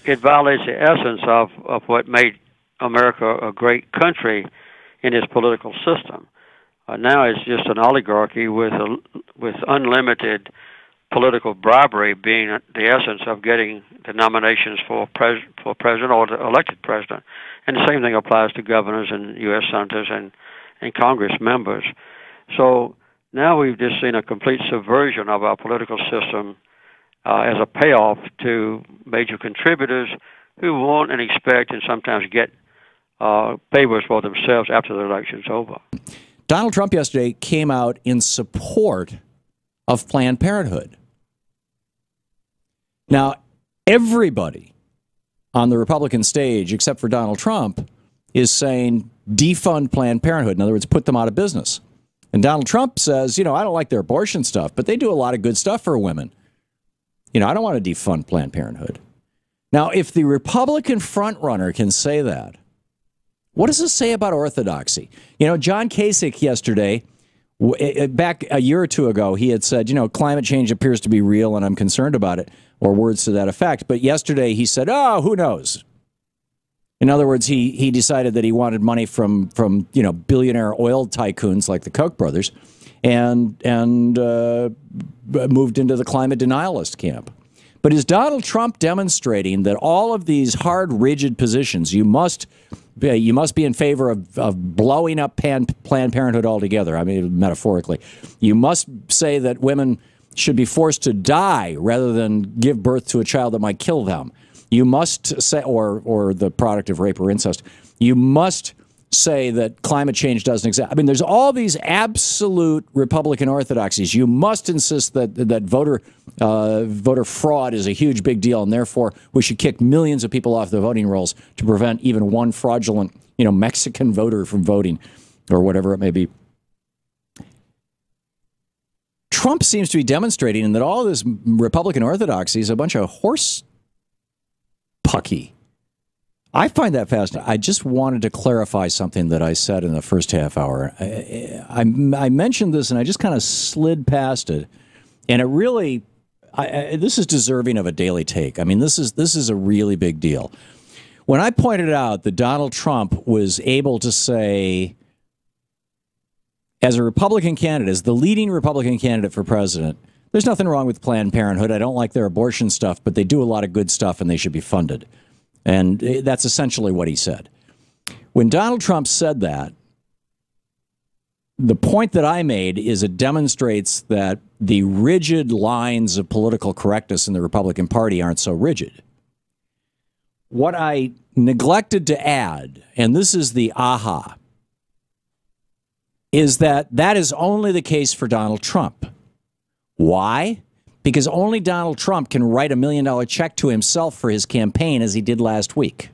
it violates the essence of what made America a great country in its political system. Now it's just an oligarchy with unlimited political bribery being the essence of getting the nominations for president or the elected president. And the same thing applies to governors and U.S. senators and Congress members. So now we've just seen a complete subversion of our political system as a payoff to major contributors who want and expect and sometimes get favors for themselves after the election's over. Donald Trump yesterday came out in support of Planned Parenthood. Now, everybody on the Republican stage, except for Donald Trump, is saying defund Planned Parenthood. In other words, put them out of business. And Donald Trump says, you know, I don't like their abortion stuff, but they do a lot of good stuff for women. You know, I don't want to defund Planned Parenthood. Now, if the Republican frontrunner can say that, what does it say about orthodoxy? You know, John Kasich yesterday, back a year or two ago, he had said, you know, climate change appears to be real and I'm concerned about it, or words to that effect. But yesterday he said, oh, who knows? In other words, he decided that he wanted money from you know, billionaire oil tycoons like the Koch brothers and moved into the climate denialist camp. But is Donald Trump demonstrating that all of these hard, rigid positions, you must be in favor of blowing up Planned Parenthood altogether? I mean, metaphorically. You must say that women should be forced to die rather than give birth to a child that might kill them. You must say, or the product of rape or incest. You must say that climate change doesn't exist. I mean, there's all these absolute Republican orthodoxies. You must insist that voter fraud is a huge big deal, and therefore we should kick millions of people off the voting rolls to prevent even one fraudulent, you know, Mexican voter from voting, or whatever it may be. Trump seems to be demonstrating that all this Republican orthodoxy is a bunch of horse pucky. I find that fascinating. I just wanted to clarify something that I said in the first half hour. I mentioned this and I just kind of slid past it, and it really, this is deserving of a daily take. I mean, this is a really big deal. When I pointed out that Donald Trump was able to say, as a Republican candidate, as the leading Republican candidate for president, there's nothing wrong with Planned Parenthood. I don't like their abortion stuff, but they do a lot of good stuff and they should be funded. And that's essentially what he said. When Donald Trump said that, the point that I made is it demonstrates that the rigid lines of political correctness in the Republican Party aren't so rigid. What I neglected to add, and this is the aha, is that is only the case for Donald Trump. Why? Because only Donald Trump can write $1 million check to himself for his campaign, as he did last week.